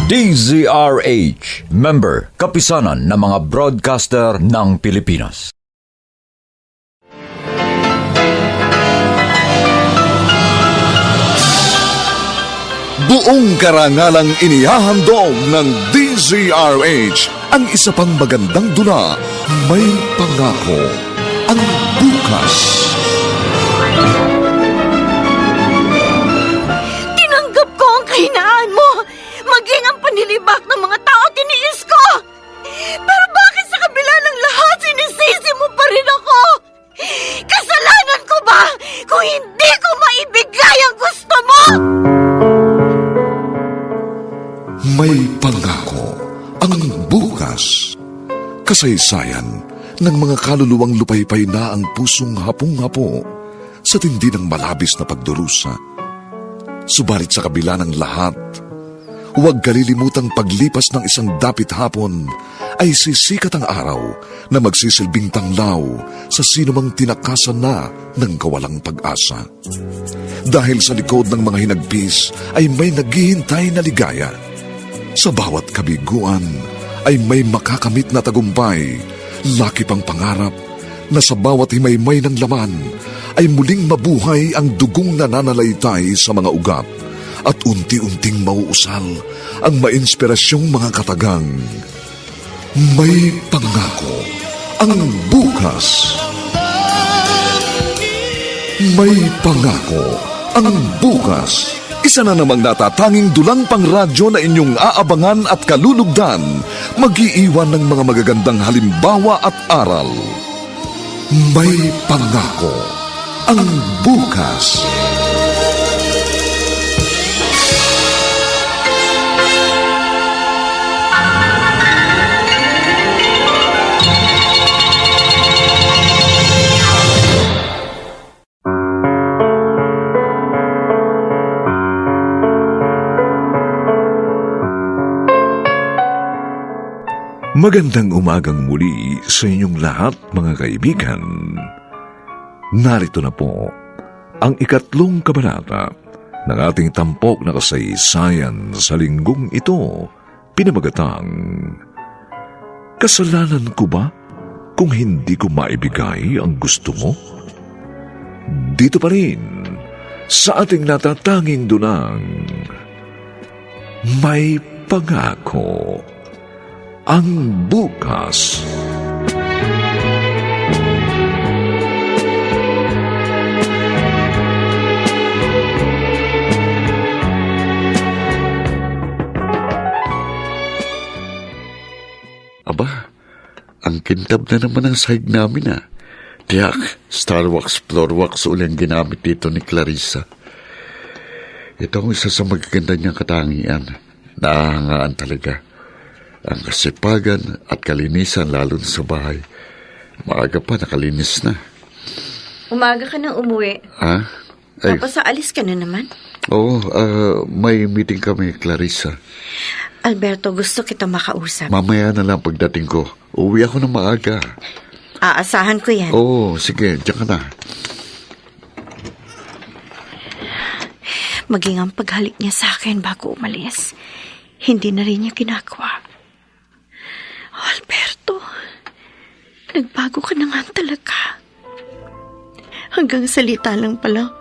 DZRH, member, kapisanan ng mga broadcaster ng Pilipinas. Buong karangalang inihahandog ng DZRH ang isa pang magandang dula, May Pangako, ang bukas. Tinanggap ko ang kahinaan mo, maging ang panlilibak ng mga tao tiniis ko. Pero bakit sa kabila ng lahat sinisisi mo pa rin ako? Kasalanan ko ba kung hindi ko maibigay ang gusto mo? May Pangako, ang bukas. Kasaysayan ng mga kaluluwang lupaypay na ang pusong hapong-hapo sa tindi ng malabis na pagdurusa. Subalit sa kabila ng lahat, huwag kalilimutang paglipas ng isang dapit hapon ay sisikat ang araw na magsisilbing tanglaw sa sinumang tinakasan na ng kawalang pag-asa. Dahil sa likod ng mga hinagpis ay may naghihintay na ligaya. Sa bawat kabiguan ay may makakamit na tagumpay, laki pang pangarap na sa bawat himaymay ng laman ay muling mabuhay ang dugong nananalaytay sa mga ugat at unti-unting mauusal ang mainspirasyong mga katagang. May Pangako, ang bukas. May Pangako, ang bukas. Isa na namang natatanging dulang pangradyo na inyong aabangan at kalulugdan, mag-iiwan ng mga magagandang halimbawa at aral. May Pangako, ang bukas. Magandang umagang muli sa inyong lahat, mga kaibigan. Narito na po ang ikatlong kabanata ng ating tampok na kasaysayan sa linggong ito, pinamagatang Kasalanan ko ba kung hindi ko maibigay ang gusto mo? Dito pa rin sa ating natatanging dunang May Pangako, ang bukas. Aba, ang kintab na naman ang sahig namin ah. Tiyak, star wax, floor wax uling ginamit dito ni Clarissa. Ito ang isa sa magaganda niyang katangian. Nahangaan talaga. Ang kasipagan at kalinisan lalo na sa bahay. Maaga pa, nakalinis na. Umaga ka nang umuwi. Ha? Ay, Papasaalis ka na naman. oo, may meeting kami, Clarissa. Alberto, gusto kita makausap. Mamaya na lang pagdating ko. Uwi ako na maaga. Aasahan ko yan. Oo, sige, diyan ka na. Maging ang paghalik niya sa akin bago umalis, hindi na rin niya ginagawa. Alberto, nagbago ka na nga talaga. Hanggang salita lang pala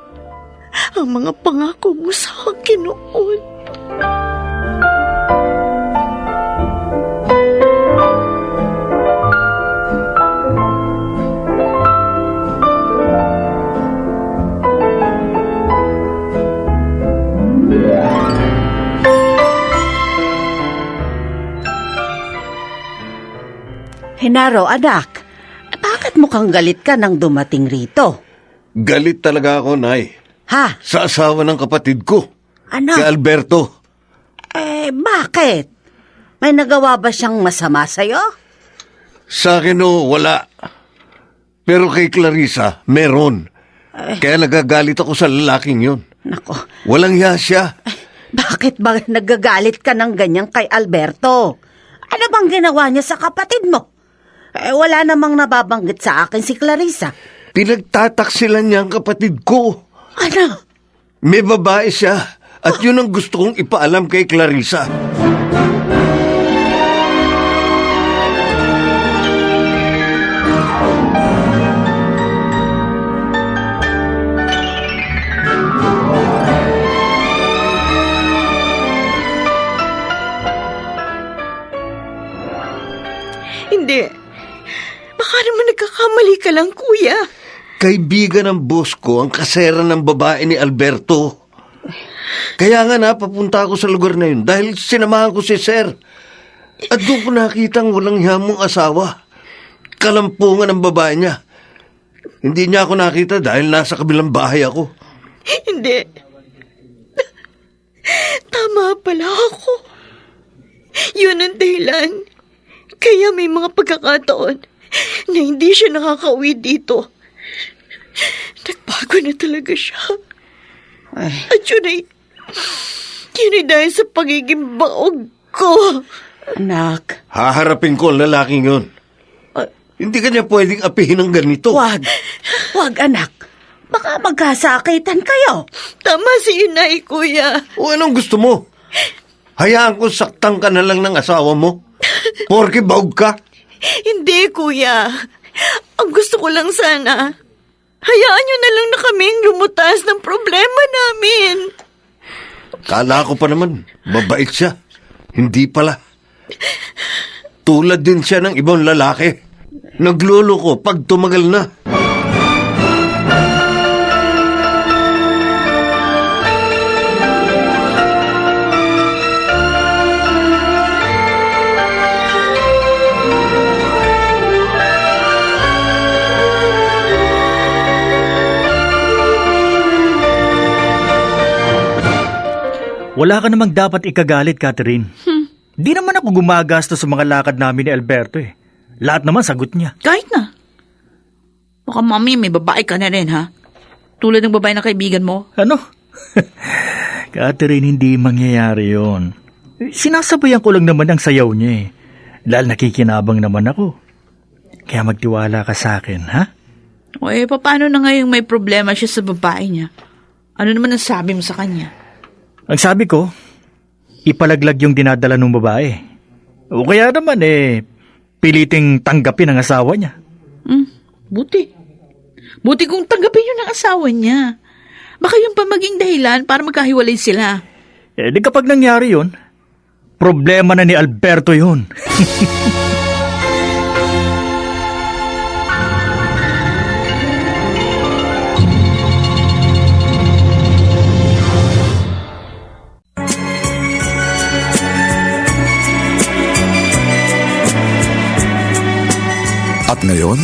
ang mga pangako mo sa akin noon. Henaro, anak, bakit mukhang galit ka nang dumating rito? Galit talaga ako, Nay. Ha? Sa asawa ng kapatid ko, Ano? si Alberto. Bakit? May nagawa ba siyang masama sa'yo? Sa akin wala. Pero kay Clarissa, meron. Kaya nagagalit ako sa lalaking yun. Nako, Walang hiya siya. bakit ba nagagalit ka ng ganyan kay Alberto? Ano bang ginawa niya sa kapatid mo? Wala namang nababanggit sa akin si Clarissa. Pinagtataksilan niya ang kapatid ko. Ano? May babae siya. At yun ang gusto kong ipaalam kay Clarissa. Nagkakamali ka lang, kuya. Kaibigan ng boss ko ang kasera ng babae ni Alberto. Kaya nga napapunta ako sa lugar na yun dahil sinamahan ko si Sir. At doon ko nakita ang walang hiyamong asawa. Kalampungan ng babae niya. Hindi niya ako nakita dahil nasa kabilang bahay ako. Hindi. Tama pala ako. Yun ang dahilan. Kaya may mga pagkakataon na hindi siya nakakauwi dito. Nagbago na talaga siya. At yun ay dahil sa pagiging baog ko. Anak, Haharapin ko ang lalaking yun. Hindi ka niya pwedeng apihin ng ganito. wag. Wag, anak. Baka magkasakitan kayo. Tama si Inay, kuya. O anong gusto mo? Hayaan ko saktan ka na lang ng asawa mo? Porke baog ka? Hindi, kuya. Ang gusto ko lang sana, hayaan niyo na lang na kaming lumutas ng problema namin. Kala ko pa naman, mabait siya. Hindi pala. Tulad din siya ng ibang lalaki. Nagluloko pag tumagal na. Wala ka namang dapat ikagalit, Catherine. Di naman ako gumagasto sa mga lakad namin ni Alberto eh. Lahat naman sagot niya. Kahit na. Baka mami, may babae ka na rin, ha? Tulad ng babae na kaibigan mo. Ano? Catherine, hindi mangyayari yon. Sinasabayan ko lang naman ang sayaw niya eh. Dahil nakikinabang naman ako. Kaya magtiwala ka sa akin, ha? O paano na ngayong may problema siya sa babae niya? Ano naman ang sabi mo sa kanya? Ang sabi ko, ipalaglag yung dinadala ng babae. O kaya naman piliting tanggapin ang asawa niya. Buti. Buti kung tanggapin yun ng asawa niya. Baka yung pa maging dahilan para magkahiwalay sila. Di kapag nangyari yun, problema na ni Alberto yun. At ngayon,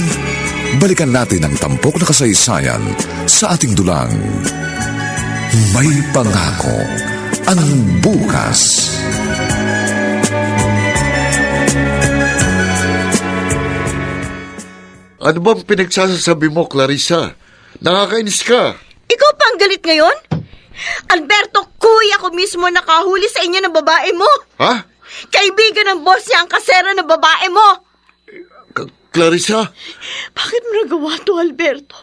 balikan natin ang tampok na kasaysayan sa ating dulang. May pangako ang bukas. Ano bang pinagsasabi mo, Clarissa? Nakakainis ka. Ikaw pa ang galit ngayon? Alberto, kuya ko mismo nakahuli sa inyo ng babae mo. Ha? Kaibigan ng boss niya ang kasera ng babae mo. Clarissa? Bakit mo nagawa to, Alberto?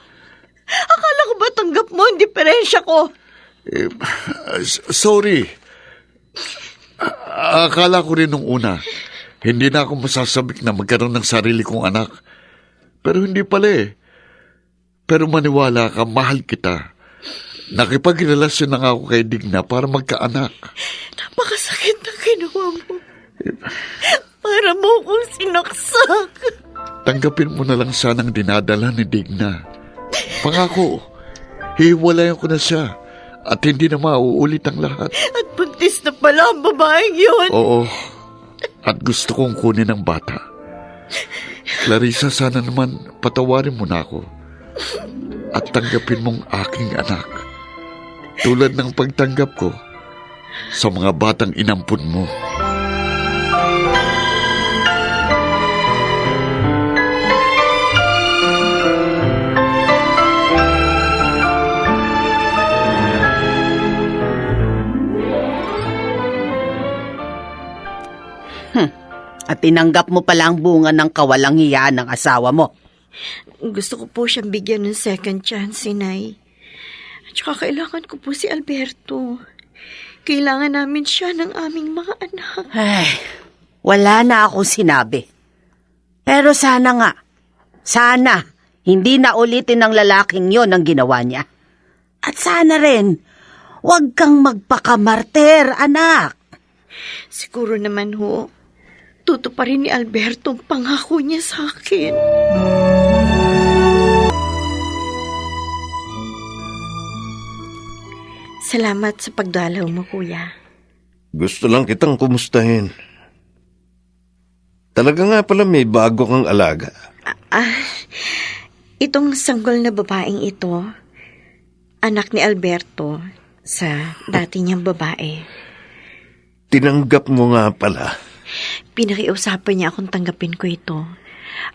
Akala ko ba tanggap mo ang diferensya ko? Sorry. Akala ko rin nung una, hindi na ako masasabik na magkaroon ng sarili kong anak. Pero hindi pala eh. Pero maniwala ka, mahal kita. Nakipagrelasyon na nga ako kay Digna para magkaanak. Napakasakit na ginawa mo. Para mo akong sinaksak. Tanggapin mo na lang sanang dinadala ni Digna. Pangako, hiwalayan ko na siya at hindi na mauulit ang lahat. At buntis na pala ang babaeng yun. Oo, at gusto kong kunin ang bata. Clarissa, sana naman patawarin mo na ako at tanggapin mong aking anak. Tulad ng pagtanggap ko sa mga batang inampun mo. At tinanggap mo pala ang bunga ng kawalang hiya ng asawa mo. Gusto ko po siyang bigyan ng second chance, Inay. At saka kailangan ko po si Alberto. Kailangan namin siya ng aming mga anak. Ay, wala na akong sinabi. Pero sana hindi na ulitin ng lalaking yon ang ginawa niya. At sana rin, huwag kang magpakamarter, anak. Siguro naman tutuparin ni Alberto ang pangako niya sa akin. Salamat sa pagdalaw mo, kuya. Gusto lang kitang kumustahin. Talaga nga pala may bago kang alaga. Itong sanggol na babaeng ito, anak ni Alberto sa dati niyang babae. Tinanggap mo nga pala. Pinakiusapan niya akong tanggapin ko ito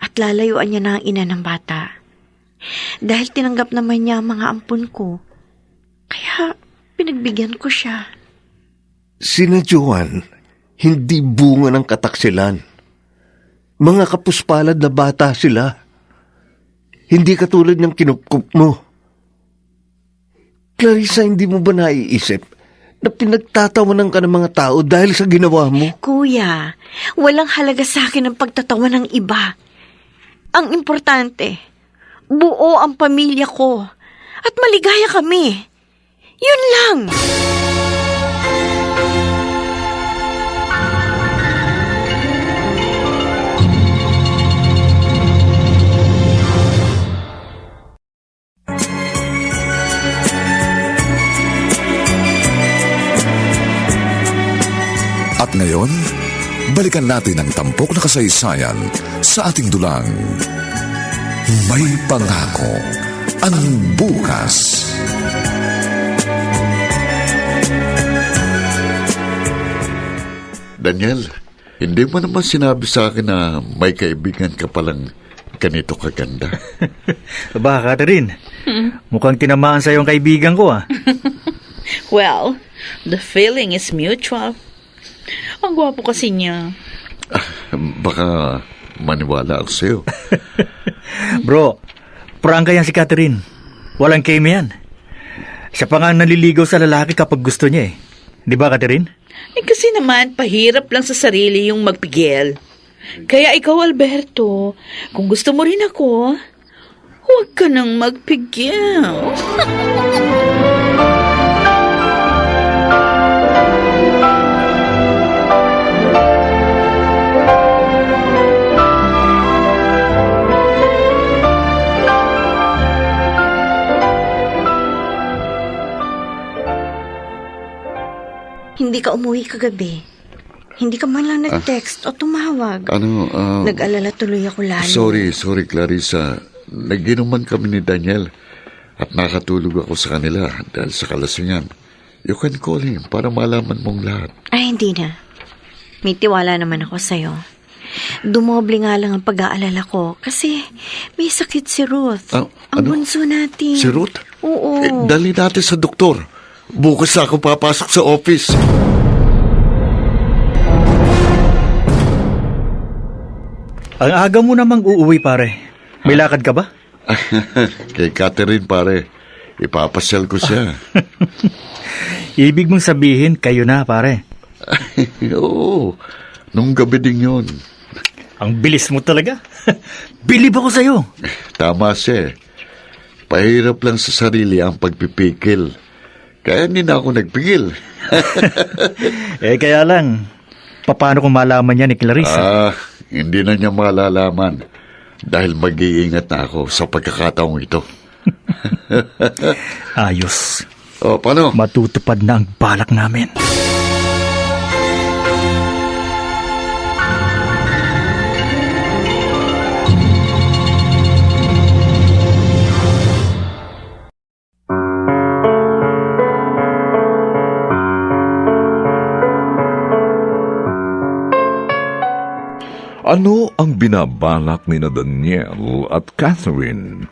at lalayuan niya na ang ina ng bata. Dahil tinanggap naman niya ang mga ampon ko, kaya pinagbigyan ko siya. Sina Joan, hindi bunga ng kataksilan. Mga kapuspalad na bata sila. Hindi katulad ng kinupkup mo. Clarissa, hindi mo ba naiisip na pinagtatawanan ka ng mga tao dahil sa ginawa mo? Kuya, walang halaga sa akin ang pagtatawa ng iba. Ang importante, buo ang pamilya ko at maligaya kami. Yun lang. At ngayon, balikan natin ang tampok na kasaysayan sa ating dulang. May pangako ang bukas. Daniel, hindi mo naman sinabi sa akin na may kaibigan ka palang ganito kaganda. Ba, Catherine, mukhang tinamaan sa yung kaibigan ko Well, the feeling is mutual. Ang gwapo kasi niya. Baka maniwala ako sa'yo. Bro, prangka yan si Catherine. Walang keme yan. Siya pa nga naliligaw sa lalaki kapag gusto niya eh. Di ba, Catherine? Kasi naman, pahirap lang sa sarili yung magpigil. Kaya ikaw, Alberto, kung gusto mo rin ako, huwag ka nang magpigil. Hindi ka umuwi kagabi. Hindi ka man lang nag-text o tumawag. Nag-alala tuloy ako lalo. Sorry, Clarissa. Naginuman kami ni Daniel at nakatulog ako sa kanila dahil sa kalasingan. You can call him para malaman mong lahat. Ay, hindi na. May tiwala naman ako sa'yo. Dumoble nga lang ang pag-aalala ko kasi may sakit si Ruth. Ang bunso natin. Si Ruth? Oo. Dali natin sa doktor. Bukas na ako papasok sa office. Ang aga mo namang uuwi, pare. May lakad ka ba? Kay Catherine, pare. Ipapasyal ko siya. Ibig mong sabihin, kayo na, pare. Oo. Nung gabi din yun. Ang bilis mo talaga. Bilib ako sa'yo. Tama siya. Pahirap lang sa sarili ang pagpipikil. Kaya hindi na ako nagpigil. Kaya lang, paano kung malaman niya ni Clarissa? Hindi na niya malalaman dahil mag-iingat na ako sa pagkakataong ito. Ayos. Paano? Matutupad na ang balak namin. Ano ang binabalak ni na Daniel at Catherine?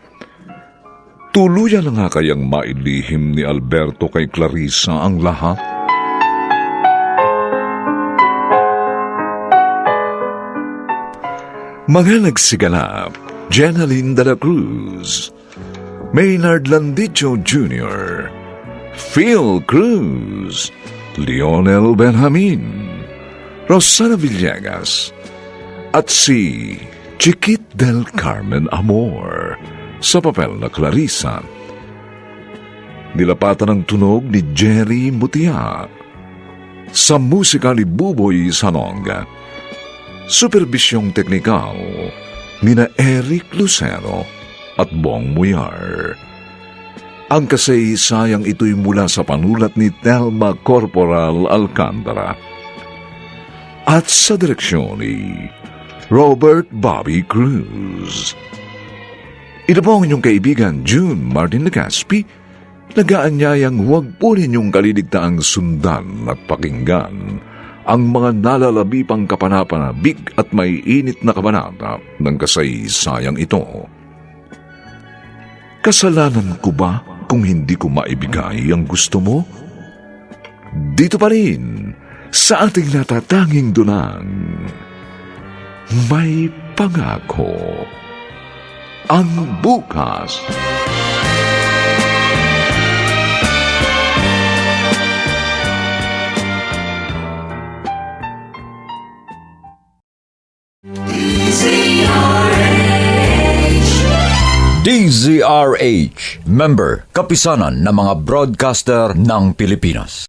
Tuluyan na nga kayang mailihim ni Alberto kay Clarissa ang lahat? Mga nagsiganap, Jenaline de la Cruz, Maynard Landicho Jr., Phil Cruz, Lionel Benjamin, Rosana Villegas, at si Chiquit del Carmen Amor sa papel na Clarissa. Nilapatan ng tunog ni Jerry Mutia. Sa musika ni Buboy Sanonga. Superbisyong teknikal ni na Eric Lucero at Bong Muyar. Ang kasaysayang ito'y mula sa panulat ni Telma Corporal Alcantara at sa direksyon ni Robert Bobby Cruz. Ito po ang inyong kaibigan June Martin Legaspi, nag-aanyayang huwag po ninyong kaliligtaang sundan at pakinggan ang mga nalalabi pang kapanapanabik at may init na kabanata ng kasaysayang ito. Kasalanan ko ba kung hindi ko maibigay ang gusto mo? Dito pa rin, sa ating natatanging dunang, may pangako ang bukas. DZRH, member, kapisanan ng mga broadcaster ng Pilipinas.